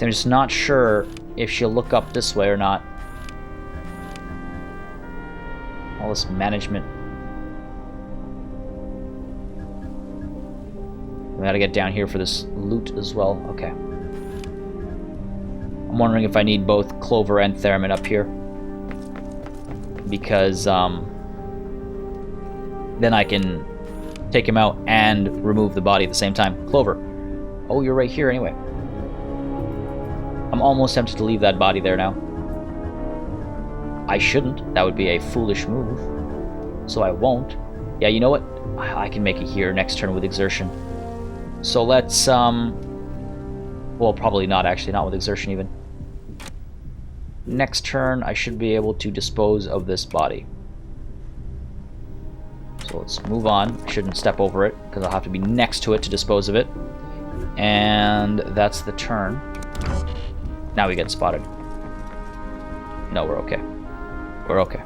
I'm just not sure if she'll look up this way or not. All this management. We gotta get down here for this loot as well. Okay. I'm wondering if I need both Clover and Theremin up here. Because, then I can take him out and remove the body at the same time. Clover. Oh, you're right here anyway. I'm almost tempted to leave that body there now. I shouldn't. That would be a foolish move. So I won't. Yeah, you know what? I can make it here next turn with exertion. So let's, well, probably not, actually. Not with exertion, even. Next turn, I should be able to dispose of this body. So let's move on. I shouldn't step over it, because I'll have to be next to it to dispose of it. And that's the turn. Now we get spotted. No, we're okay. We're okay.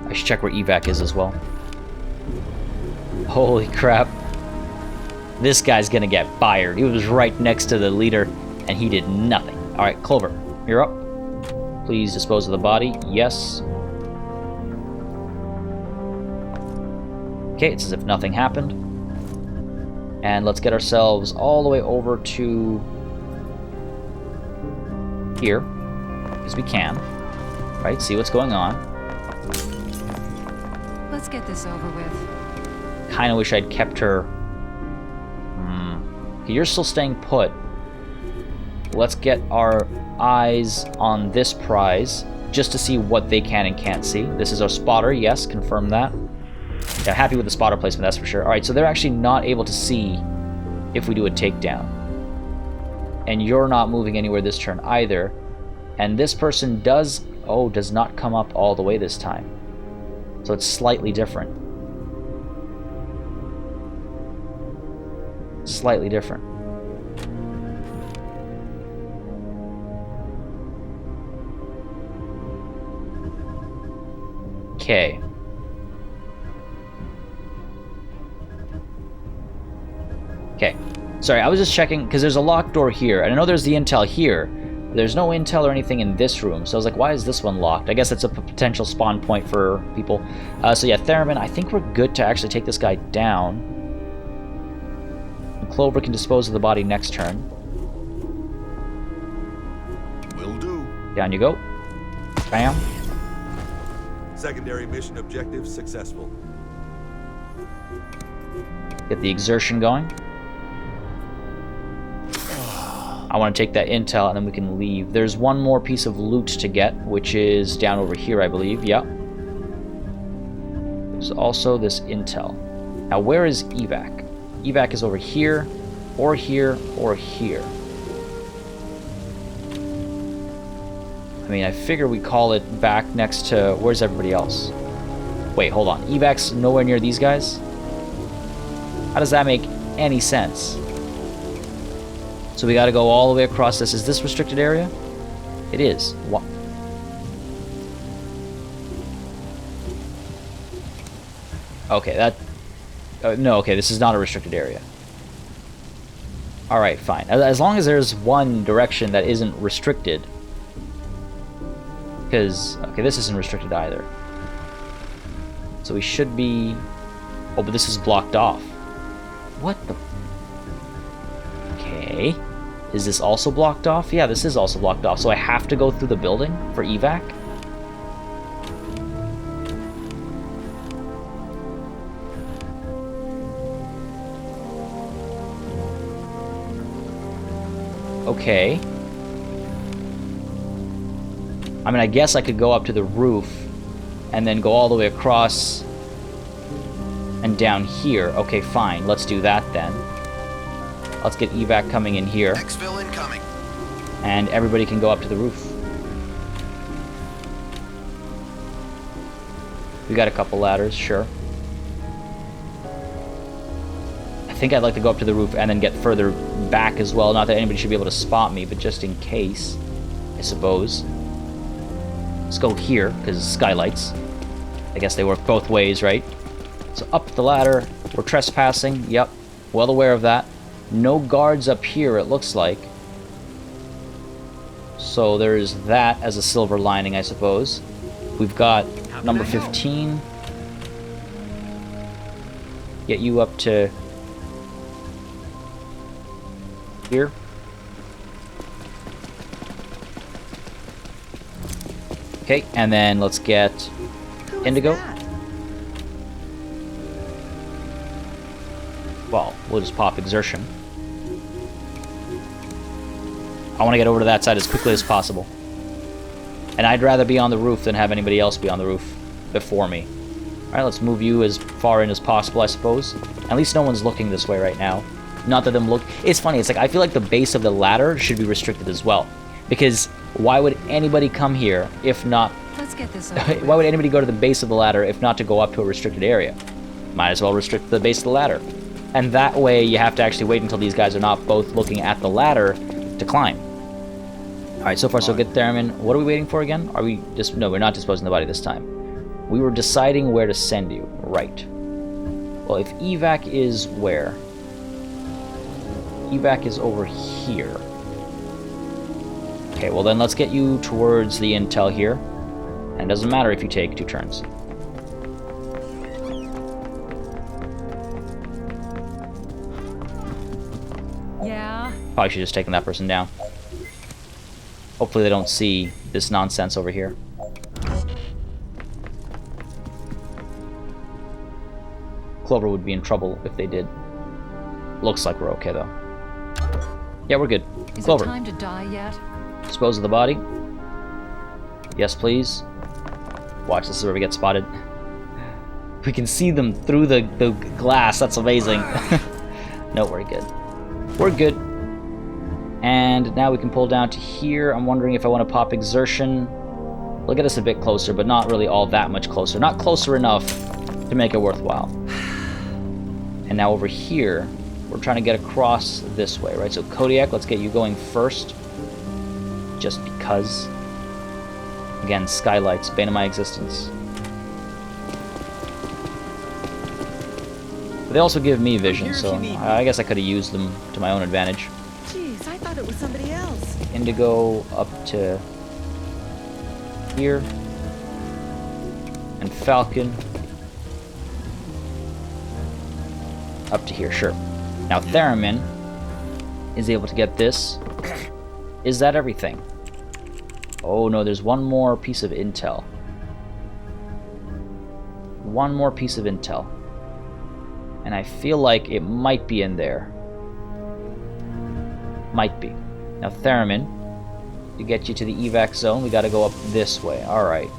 I should check where evac is as well. Holy crap. This guy's gonna get fired. He was right next to the leader, and he did nothing. Alright, Clover, you're up. Please dispose of the body. Yes. Okay, it's as if nothing happened. And let's get ourselves all the way over to... here, because we can, right? See what's going on. Let's get this over with. Kind of wish I'd kept her. Okay, you're still staying put. Let's get our eyes on this prize, just to see what they can and can't see. This is our spotter, yes, confirm that. Yeah, happy with the spotter placement, that's for sure. Alright, so they're actually not able to see if we do a takedown. And you're not moving anywhere this turn either. And this person does not come up all the way this time. So it's slightly different. Slightly different. Okay. Okay. Sorry, I was just checking, because there's a locked door here, and I know there's the intel here. There's no intel or anything in this room, so I was like, why is this one locked? I guess it's a potential spawn point for people. So yeah, Theremin, I think we're good to actually take this guy down. And Clover can dispose of the body next turn. Will do. Down you go. Bam. Secondary mission objective successful. Get the exertion going. I want to take that intel, and then we can leave. There's one more piece of loot to get, which is down over here, I believe. Yep. There's also this intel. Now, where is evac? Evac is over here, or here, or here. I mean, I figure we call it back next to... Where's everybody else? Wait, hold on. Evac's nowhere near these guys? How does that make any sense. So we gotta go all the way across this. Is this restricted area? It is. What? Okay, that... no, okay, this is not a restricted area. Alright, fine. As long as there's one direction that isn't restricted. Because... okay, this isn't restricted either. So we should be... oh, but this is blocked off. What the... okay. Is this also blocked off? Yeah, this is also blocked off. So I have to go through the building for evac? Okay. I mean, I guess I could go up to the roof and then go all the way across and down here. Okay, fine. Let's do that then. Let's get evac coming in here. Exfil incoming. And everybody can go up to the roof. We got a couple ladders, sure. I think I'd like to go up to the roof and then get further back as well. Not that anybody should be able to spot me, but just in case, I suppose. Let's go here, because skylights. I guess they work both ways, right? So up the ladder. We're trespassing. Yep. Well aware of that. No guards up here, it looks like. So there's that as a silver lining, I suppose. We've got number 15. Get you up to... here. Okay, and then let's get Indigo. Well, we'll just pop Exertion. I want to get over to that side as quickly as possible. And I'd rather be on the roof than have anybody else be on the roof before me. Alright, let's move you as far in as possible, I suppose. At least no one's looking this way right now. Not that them look... it's funny, it's like I feel like the base of the ladder should be restricted as well. Because why would anybody come here if not... let's get this over with. Why would anybody go to the base of the ladder if not to go up to a restricted area? Might as well restrict the base of the ladder. And that way you have to actually wait until these guys are not both looking at the ladder to climb. Alright, so far so good, Theremin. What are we waiting for again? Are we just... no, we're not disposing the body this time. We were deciding where to send you. Right. Well, if evac is where? Evac is over here. Okay, well then let's get you towards the intel here. And it doesn't matter if you take 2 turns. Yeah. Probably should have just taken that person down. Hopefully they don't see this nonsense over here. Clover would be in trouble if they did. Looks like we're okay though. Yeah, we're good. Is Clover, it time to die yet? dispose of the body. Yes, please. Watch, this is where we get spotted. We can see them through the glass. That's amazing. No, we're good. We're good. And now we can pull down to here. I'm wondering if I want to pop Exertion. We'll get us a bit closer, but not really all that much closer. Not closer enough to make it worthwhile. And now over here, we're trying to get across this way, right? So KODIAK, let's get you going first. Just because. Again, skylights, bane of my existence. But they also give me vision, so I guess I could have used them to my own advantage. Jeez, I thought it was somebody else. Indigo up to here. And Falcon up to here, sure. Now Theremin is able to get this. Is that everything? Oh no, there's one more piece of intel. One more piece of intel. And I feel like it might be in there. Might be. Now Theremin, to get you to the evac zone, we gotta go up this way. Alright.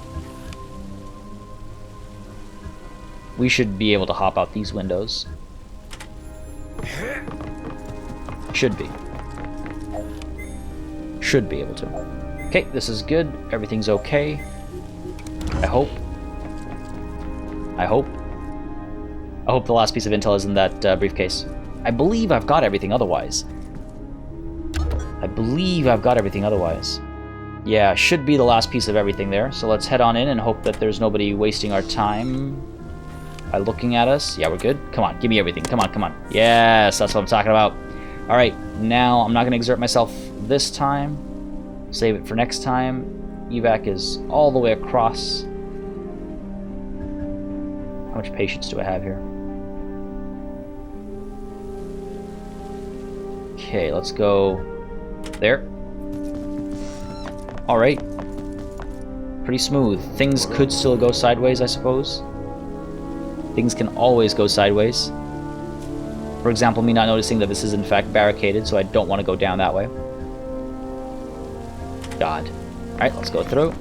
We should be able to hop out these windows. Should be. Should be able to. Okay, this is good. Everything's okay. I hope. I hope. I hope the last piece of intel is in that briefcase. I believe I've got everything otherwise. Yeah, should be the last piece of everything there. So let's head on in and hope that there's nobody wasting our time by looking at us. Yeah, we're good. Come on, give me everything. Come on, come on. Yes, that's what I'm talking about. All right, now I'm not going to exert myself this time. Save it for next time. Evac is all the way across. How much patience do I have here? Okay, let's go there. All right. Pretty smooth. Things could still go sideways, I suppose. Things can always go sideways. For example, me not noticing that this is in fact barricaded, so I don't want to go down that way. God. Alright, let's go through.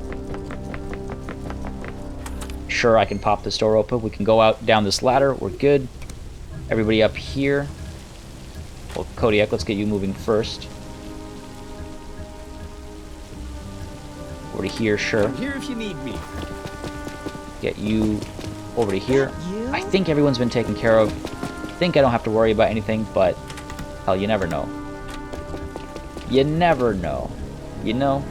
Sure, I can pop this door open. We can go out down this ladder. We're good. Everybody up here. Well, Kodiak, let's get you moving first. Over to here, sure. I'm here if you need me. Get you over to here. You? I think everyone's been taken care of. I think I don't have to worry about anything, but hell, you never know. You never know. You know?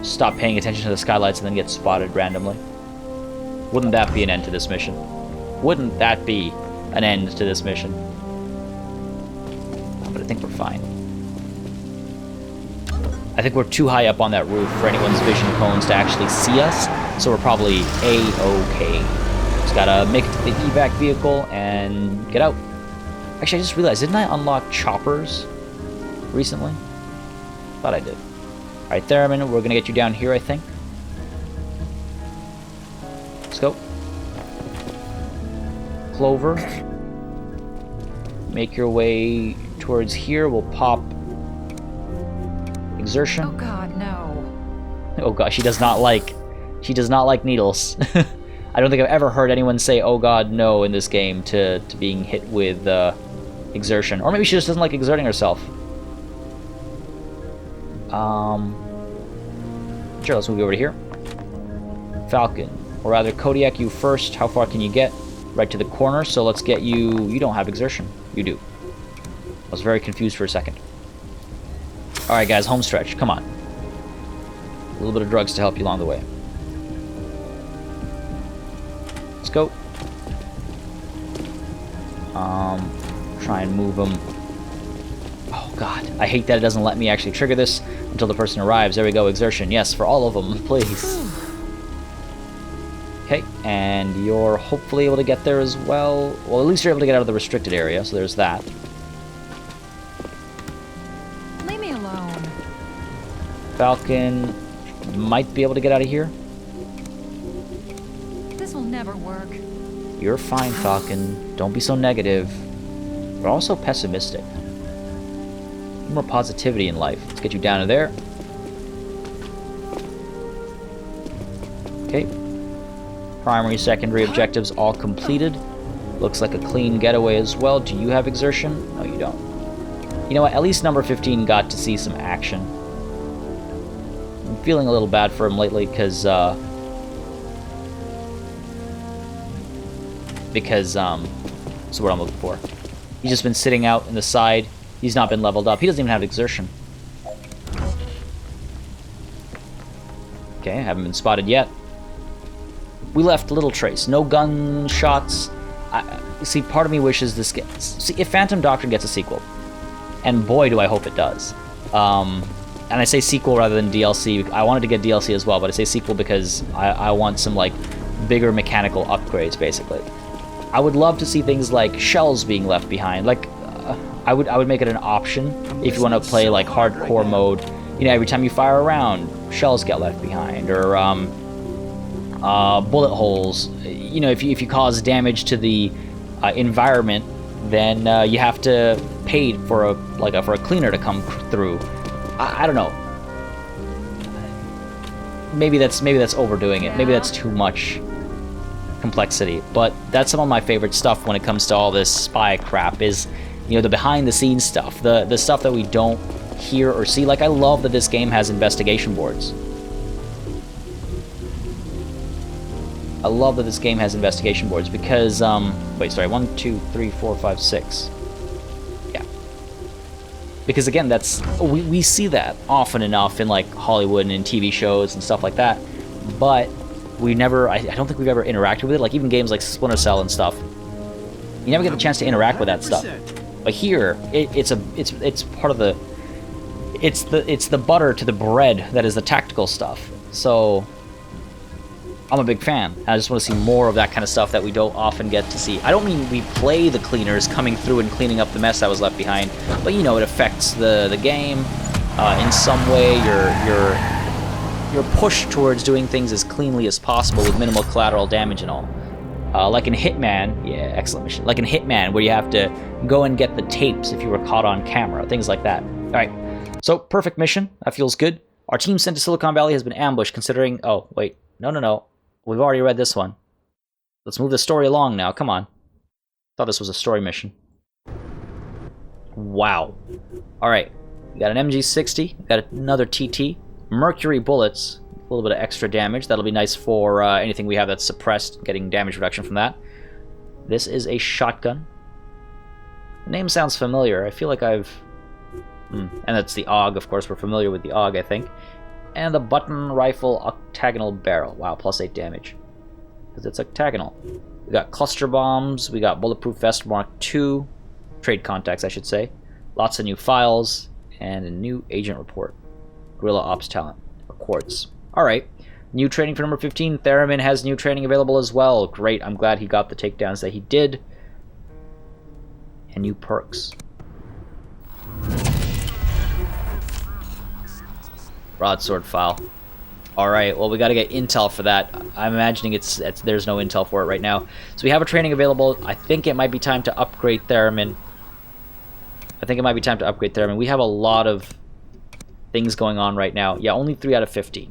Stop paying attention to the skylights and then get spotted randomly. Wouldn't that be an end to this mission? Wouldn't that be an end to this mission? But I think we're fine. I think we're too high up on that roof for anyone's vision cones to actually see us, so we're probably A-okay. Just gotta make it to the evac vehicle and get out. Actually, I just realized, didn't I unlock choppers recently? Thought I did. Alright, Theremin, we're gonna get you down here, I think. Let's go. Clover. Make your way towards here. We'll pop Exertion. Oh God, no. Oh god, she does not like needles. I don't think I've ever heard anyone say "oh god, no" in this game to being hit with exertion, or maybe she just doesn't like exerting herself. Sure, let's move you over to here. Falcon, or rather Kodiak, you first. How far can you get? Right to the corner. So let's get you. You don't have exertion. You do. I was very confused for a second. Alright guys, home stretch, come on. A little bit of drugs to help you along the way. Let's go. Try and move them. Oh god, I hate that it doesn't let me actually trigger this until the person arrives. There we go, exertion. Yes, for all of them, please. Okay, and you're hopefully able to get there as well. Well, at least you're able to get out of the restricted area, so there's that. Falcon might be able to get out of here. This will never work. You're fine, Falcon. Don't be so negative. But also pessimistic. More positivity in life. Let's get you down to there. Okay. Primary, secondary objectives all completed. Looks like a clean getaway as well. Do you have exertion? No, you don't. You know what? At least number 15 got to see some action. I'm feeling a little bad for him lately because what's the word I'm looking for? He's just been sitting out in the side. He's not been leveled up. He doesn't even have exertion. Okay, haven't been spotted yet. We left little trace. No gunshots. See, part of me wishes this gets... See, if Phantom Doctrine gets a sequel, and boy do I hope it does, and I say sequel rather than DLC. I wanted to get DLC as well, but I say sequel because I want some, like, bigger mechanical upgrades, basically. I would love to see things like shells being left behind. Like, I would make it an option if you want to play, like, hardcore mode. You know, every time you fire around, shells get left behind, or bullet holes. You know, if you cause damage to the environment, then you have to pay for a cleaner to come through. I don't know. Maybe that's overdoing it. Maybe that's too much complexity. But that's some of my favorite stuff when it comes to all this spy crap. Is, you know, the behind-the-scenes stuff, the stuff that we don't hear or see. Like, I love that this game has investigation boards. I love that this game has investigation boards because, wait, sorry, 1, 2, 3, 4, 5, 6. Yeah. Because again, we see that often enough in like Hollywood and in TV shows and stuff like that, but we never, I don't think we've ever interacted with it. Like even games like Splinter Cell and stuff, you never get the chance to interact with that stuff. But here, it's part of the, it's the butter to the bread that is the tactical stuff. So I'm a big fan. I just want to see more of that kind of stuff that we don't often get to see. I don't mean we play the cleaners coming through and cleaning up the mess that was left behind, but you know, it affects the game in some way. You're pushed towards doing things as cleanly as possible with minimal collateral damage and all. Like in Hitman, yeah, excellent mission. Like in Hitman, where you have to go and get the tapes if you were caught on camera, things like that. All right, so perfect mission. That feels good. Our team sent to Silicon Valley has been ambushed. Considering, oh wait, no. We've already read this one. Let's move the story along now. Come on. Thought this was a story mission. Wow. All right. We got an MG60. We got another TT. Mercury bullets. A little bit of extra damage. That'll be nice for anything we have that's suppressed. Getting damage reduction from that. This is a shotgun. The name sounds familiar. I feel like I've... And that's the AUG, of course. We're familiar with the AUG, I think. And the button rifle octagonal barrel. Wow, +8 damage. Because it's octagonal. We got cluster bombs. We got bulletproof vest Mark II. Trade contacts, I should say. Lots of new files. And a new agent report. Guerrilla Ops talent. Or quartz. Alright. New training for number 15. Theremin has new training available as well. Great. I'm glad he got the takedowns that he did. And new perks. Broadsword file. Alright, well we gotta get intel for that. I'm imagining there's no intel for it right now. So we have a training available. I think it might be time to upgrade Theremin. We have a lot of things going on right now. Yeah, only 3 out of 50.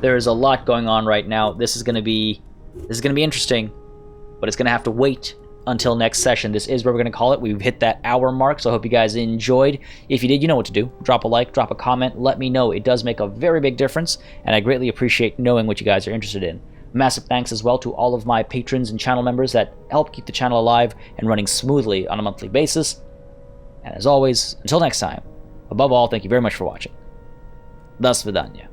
There's a lot going on right now. This is gonna be interesting, but it's gonna have to wait until next session. This is where we're going to call it. We've hit that hour mark, so I hope you guys enjoyed. If you did, you know what to do. Drop a like, drop a comment, let me know. It does make a very big difference, and I greatly appreciate knowing what you guys are interested in. Massive thanks as well to all of my patrons and channel members that help keep the channel alive and running smoothly on a monthly basis. And as always, until next time, above all, thank you very much for watching. До свидания.